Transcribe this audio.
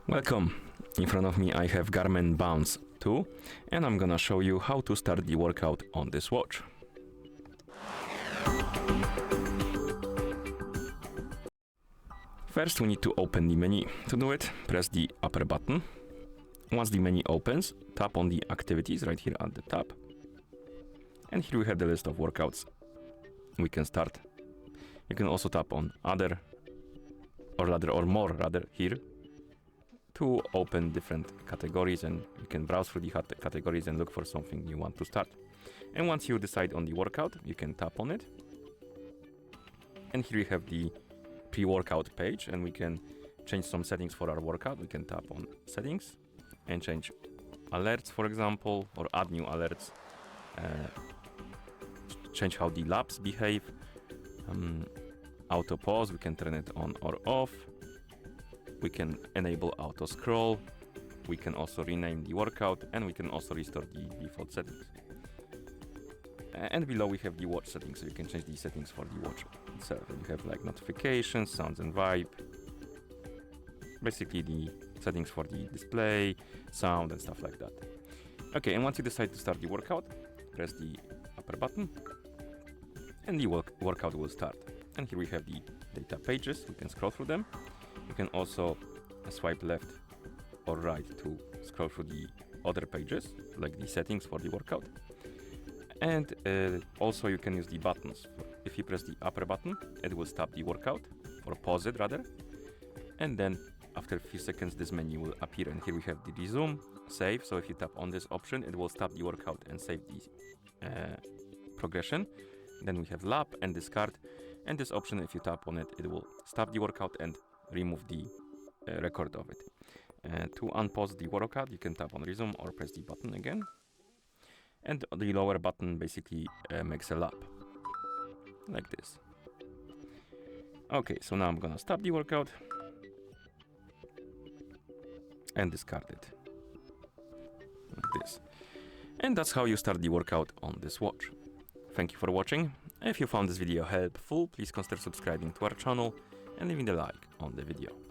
Welcome. In front of me I have GARMIN Bounce 2 and I'm gonna show you how to start the workout on this watch. First we need to open the menu. To do it, press the upper button. Once the menu opens, tap on the activities right here at the top. And here we have the list of workouts we can start. You can also tap on other or more here to open different categories, and you can browse through the categories and look for something you want to start. And once you decide on the workout, you can tap on it. And here we have the pre-workout page, and we can change some settings for our workout. We can tap on settings and change alerts, for example, or add new alerts. Change how the laps behave. Auto pause, we can turn it on or off. We can enable auto scroll. We can also rename the workout, and we can also restore the default settings. And below we have the watch settings, so you can change the settings for the watch itself. You have like notifications, sounds and vibe. Basically the settings for the display, sound and stuff like that. Okay, and once you decide to start the workout, press the upper button and the workout will start. And here we have the data pages. We can scroll through them. You can also swipe left or right to scroll through the other pages, like the settings for the workout. And also you can use the buttons. If you press the upper button, it will stop the workout, or pause it rather. And then after a few seconds, this menu will appear. And here we have the resume, save. So if you tap on this option, it will stop the workout and save the progression. Then we have lap and discard. And this option, if you tap on it, it will stop the workout and remove the record of it. To unpause the workout, you can tap on resume or press the button again. And the lower button basically makes a lap, like this. Okay, so now I'm gonna stop the workout and discard it, like this. And that's how you start the workout on this watch. Thank you for watching. If you found this video helpful, please consider subscribing to our channel and leaving a like on the video.